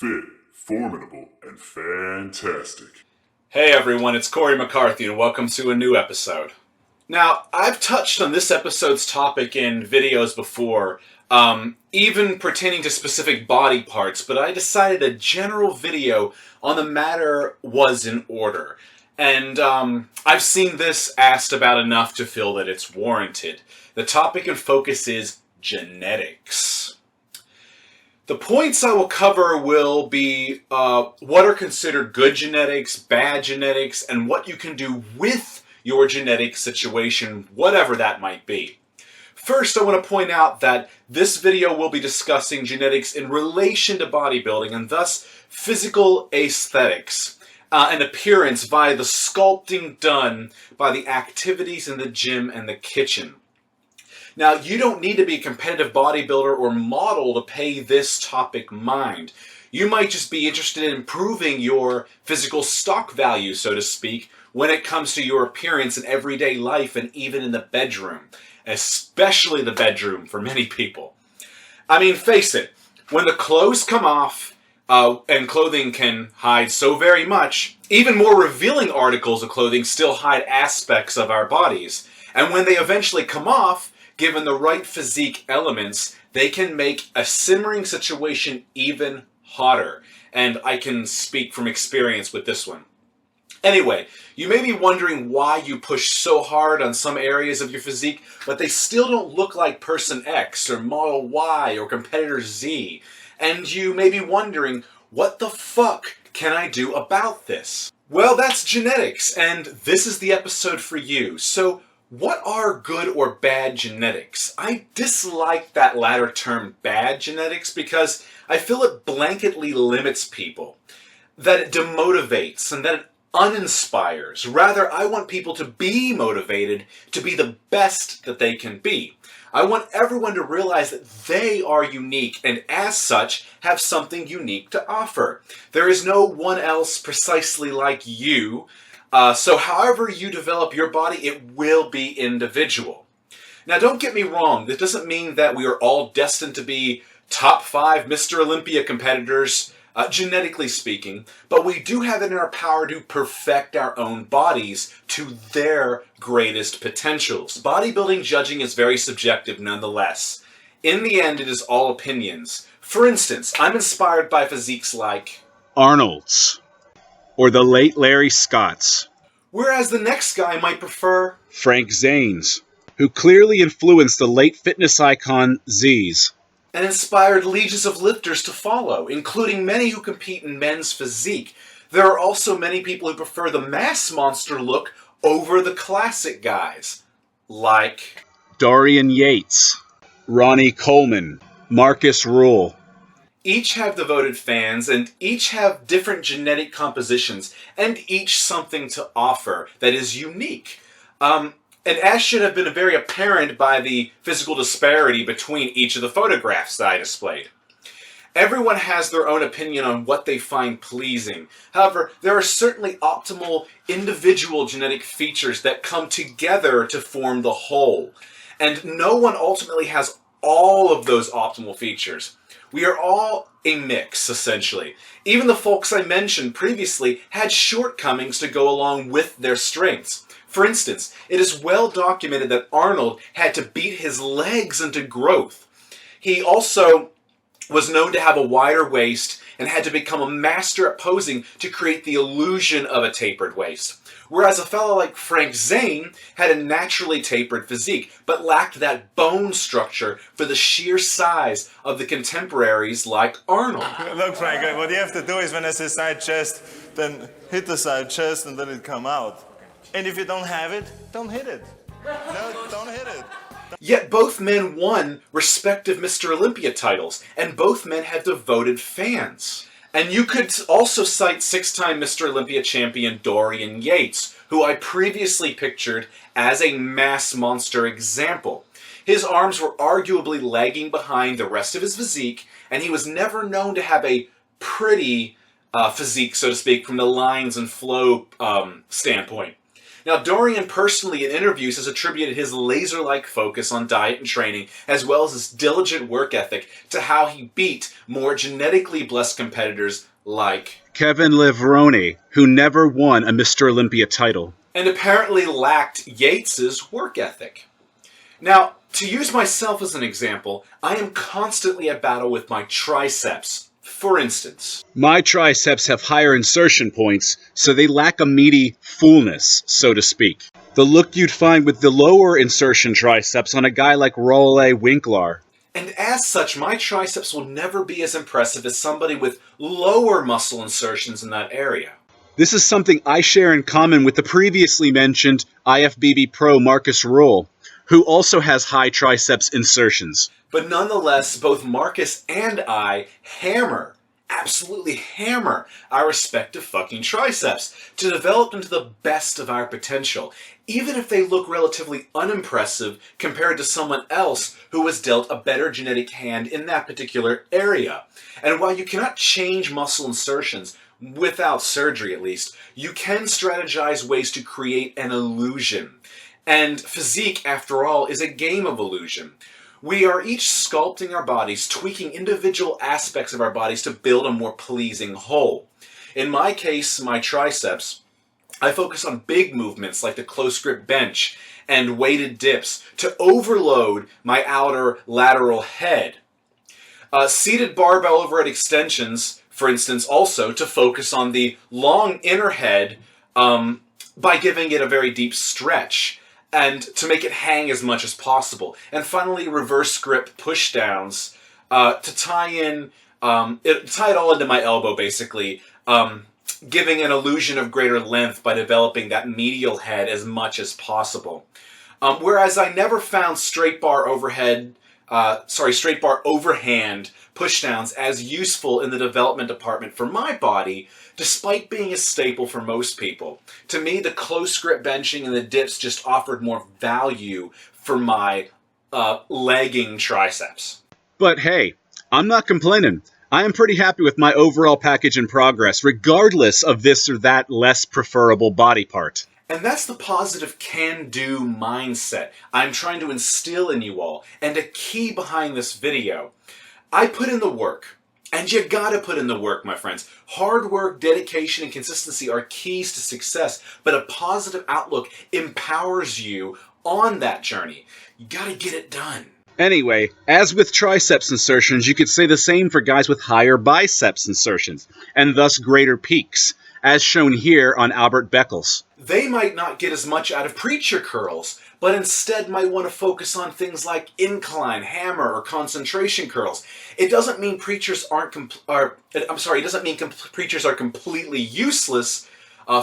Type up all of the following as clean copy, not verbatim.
fit, formidable, and fantastic. Hey everyone, it's Cory McCarthy and welcome to a new episode. Now, I've touched on this episode's topic in videos before, even pertaining to specific body parts, but I decided a general video on the matter was in order. And I've seen this asked about enough to feel that it's warranted. The topic in focus is genetics. The points I will cover will be what are considered good genetics, bad genetics, and what you can do with your genetic situation, whatever that might be. First, I want to point out that this video will be discussing genetics in relation to bodybuilding and thus physical aesthetics and appearance via the sculpting done by the activities in the gym and the kitchen. Now, you don't need to be a competitive bodybuilder or model to pay this topic mind. You might just be interested in improving your physical stock value, so to speak, when it comes to your appearance in everyday life and even in the bedroom. Especially the bedroom for many people. I mean, face it, when the clothes come off, and clothing can hide so very much, even more revealing articles of clothing still hide aspects of our bodies. And when they eventually come off, given the right physique elements, they can make a simmering situation even hotter. And I can speak from experience with this one. Anyway, you may be wondering why you push so hard on some areas of your physique, but they still don't look like person X or model Y or competitor Z. And you may be wondering, what the fuck can I do about this? Well, that's genetics, and this is the episode for you. So, what are good or bad genetics? I dislike that latter term, bad genetics, because I feel it blanketly limits people, that it demotivates, and that it uninspires. Rather, I want people to be motivated to be the best that they can be. I want everyone to realize that they are unique and as such have something unique to offer. There is no one else precisely like you. So however you develop your body, it will be individual. Now don't get me wrong, this doesn't mean that we are all destined to be top 5 Mr. Olympia competitors, genetically speaking, but we do have it in our power to perfect our own bodies to their greatest potentials. Bodybuilding judging is very subjective nonetheless. In the end, it is all opinions. For instance, I'm inspired by physiques like Arnold's or the late Larry Scott's, whereas the next guy might prefer Frank Zane's, who clearly influenced the late fitness icon Z's, and inspired legions of lifters to follow, including many who compete in men's physique. There are also many people who prefer the mass monster look over the classic guys, like Dorian Yates, Ronnie Coleman, Marcus Rule. Each have devoted fans, and each have different genetic compositions, and each something to offer that is unique. And as should have been very apparent by the physical disparity between each of the photographs that I displayed. Everyone has their own opinion on what they find pleasing. However, there are certainly optimal individual genetic features that come together to form the whole. And no one ultimately has all of those optimal features. We are all a mix, essentially. Even the folks I mentioned previously had shortcomings to go along with their strengths. For instance, it is well documented that Arnold had to beat his legs into growth. He also was known to have a wider waist and had to become a master at posing to create the illusion of a tapered waist. Whereas a fellow like Frank Zane had a naturally tapered physique, but lacked that bone structure for the sheer size of the contemporaries like Arnold. Look, Frank, what you have to do is when I say side chest, then hit the side chest and then it come out. And if you don't have it, don't hit it. No, don't hit it. Yet both men won respective Mr. Olympia titles, and both men had devoted fans. And you could also cite 6-time Mr. Olympia champion Dorian Yates, who I previously pictured as a mass monster example. His arms were arguably lagging behind the rest of his physique, and he was never known to have a pretty physique, so to speak, from the lines and flow standpoint. Now, Dorian personally in interviews has attributed his laser-like focus on diet and training, as well as his diligent work ethic, to how he beat more genetically blessed competitors like Kevin Levrone, who never won a Mr. Olympia title, and apparently lacked Yates's work ethic. Now, to use myself as an example, I am constantly at battle with my triceps. For instance, my triceps have higher insertion points, so they lack a meaty fullness, so to speak. The look you'd find with the lower insertion triceps on a guy like Rolle Winkler. And as such, my triceps will never be as impressive as somebody with lower muscle insertions in that area. This is something I share in common with the previously mentioned IFBB pro Marcus Roll, who also has high triceps insertions. But nonetheless, both Marcus and I absolutely hammer our respective fucking triceps to develop into the best of our potential, even if they look relatively unimpressive compared to someone else who was dealt a better genetic hand in that particular area. And while you cannot change muscle insertions, without surgery at least, you can strategize ways to create an illusion. And physique, after all, is a game of illusion. We are each sculpting our bodies, tweaking individual aspects of our bodies to build a more pleasing whole. In my case, my triceps, I focus on big movements like the close grip bench and weighted dips to overload my outer lateral head. Seated barbell overhead extensions, for instance, also to focus on the long inner head by giving it a very deep stretch, and to make it hang as much as possible. And finally, reverse grip pushdowns to tie it all into my elbow, basically, giving an illusion of greater length by developing that medial head as much as possible. Whereas I never found straight bar overhand pushdowns as useful in the development department for my body, despite being a staple for most people. To me, the close grip benching and the dips just offered more value for my lagging triceps. But hey, I'm not complaining. I am pretty happy with my overall package and progress, regardless of this or that less preferable body part. And that's the positive can-do mindset I'm trying to instill in you all. And a key behind this video, I put in the work. And you gotta put in the work, my friends. Hard work, dedication, and consistency are keys to success, but a positive outlook empowers you on that journey. You gotta get it done. Anyway, as with triceps insertions, you could say the same for guys with higher biceps insertions, and thus greater peaks, as shown here on Albert Beckles. They might not get as much out of preacher curls, but instead might want to focus on things like incline, hammer, or concentration curls. It doesn't mean preachers preachers are completely useless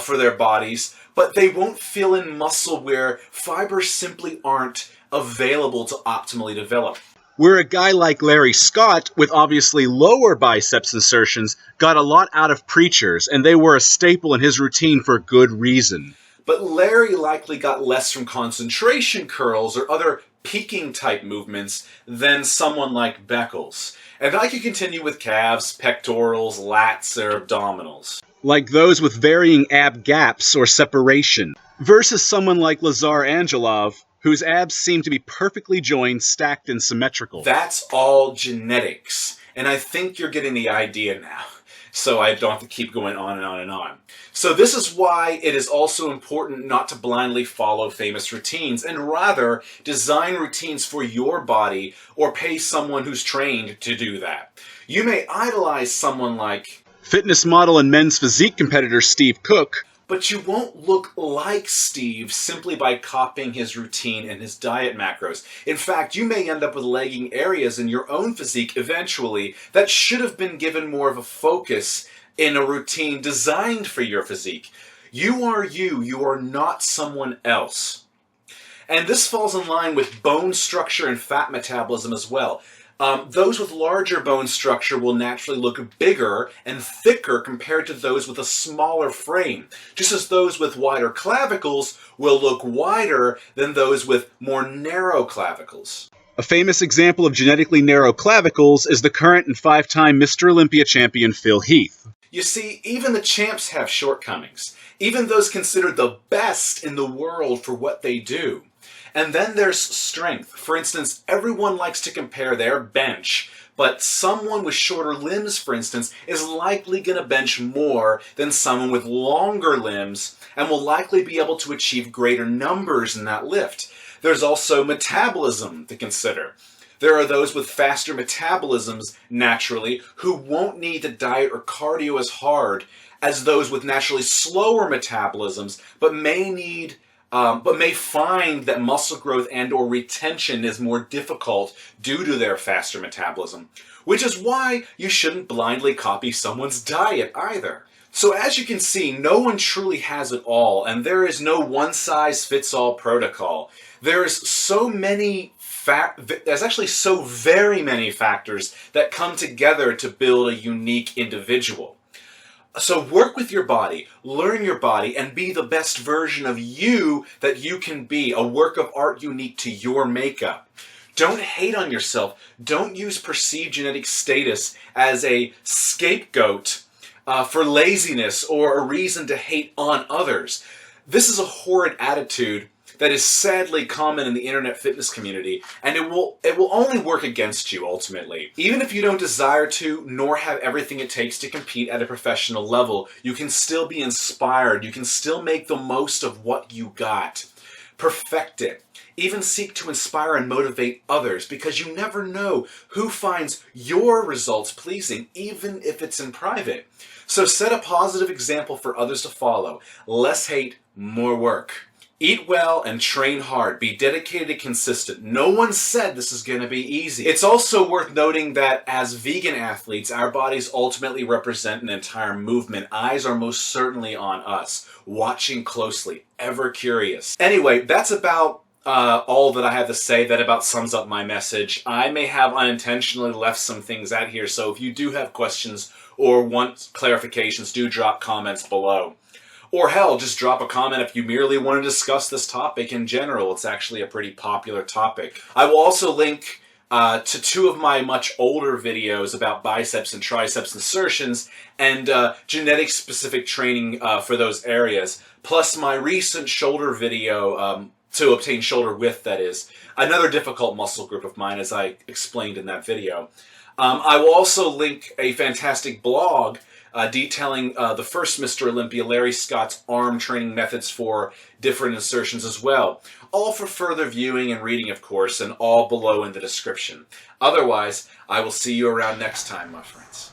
for their bodies, but they won't fill in muscle where fibers simply aren't available to optimally develop. Where a guy like Larry Scott, with obviously lower biceps insertions, got a lot out of preachers, and they were a staple in his routine for good reason. But Larry likely got less from concentration curls or other peaking type movements than someone like Beckles. And I could continue with calves, pectorals, lats, or abdominals. Like those with varying ab gaps or separation, versus someone like Lazar Angelov, whose abs seem to be perfectly joined, stacked, and symmetrical. That's all genetics. And I think you're getting the idea now. So I don't have to keep going on and on and on. So this is why it is also important not to blindly follow famous routines, and rather design routines for your body or pay someone who's trained to do that. You may idolize someone like fitness model and men's physique competitor Steve Cook, but you won't look like Steve simply by copying his routine and his diet macros. In fact, you may end up with lagging areas in your own physique eventually that should have been given more of a focus in a routine designed for your physique. You are you. You are not someone else. And this falls in line with bone structure and fat metabolism as well. Those with larger bone structure will naturally look bigger and thicker compared to those with a smaller frame, just as those with wider clavicles will look wider than those with more narrow clavicles. A famous example of genetically narrow clavicles is the current and 5-time Mr. Olympia champion Phil Heath. You see, even the champs have shortcomings, even those considered the best in the world for what they do. And then there's strength. For instance, everyone likes to compare their bench, but someone with shorter limbs, for instance, is likely going to bench more than someone with longer limbs and will likely be able to achieve greater numbers in that lift. There's also metabolism to consider. There are those with faster metabolisms, naturally, who won't need to diet or cardio as hard as those with naturally slower metabolisms, but may find that muscle growth and or retention is more difficult due to their faster metabolism, which is why you shouldn't blindly copy someone's diet either. So as you can see, no one truly has it all, and there is no one-size-fits-all protocol. There's actually so very many factors that come together to build a unique individual. So work with your body, learn your body, and be the best version of you that you can be, a work of art unique to your makeup. Don't hate on yourself. Don't use perceived genetic status as a scapegoat for laziness or a reason to hate on others. This is a horrid attitude that is sadly common in the internet fitness community, and it will only work against you ultimately. Even if you don't desire to, nor have everything it takes to compete at a professional level, you can still be inspired. You can still make the most of what you got. Perfect it. Even seek to inspire and motivate others, because you never know who finds your results pleasing, even if it's in private. So set a positive example for others to follow. Less hate, more work. Eat well and train hard. Be dedicated and consistent. No one said this is going to be easy. It's also worth noting that as vegan athletes, our bodies ultimately represent an entire movement. Eyes are most certainly on us, watching closely, ever curious. Anyway, that's about all that I have to say. That about sums up my message. I may have unintentionally left some things out here, so if you do have questions or want clarifications, do drop comments below. Or hell, just drop a comment if you merely want to discuss this topic in general. It's actually a pretty popular topic. I will also link to 2 of my much older videos about biceps and triceps insertions and genetic-specific training for those areas, plus my recent shoulder video to obtain shoulder width, that is. Another difficult muscle group of mine, as I explained in that video. I will also link a fantastic blog detailing the first Mr. Olympia, Larry Scott's arm training methods for different insertions as well. All for further viewing and reading, of course, and all below in the description. Otherwise, I will see you around next time, my friends.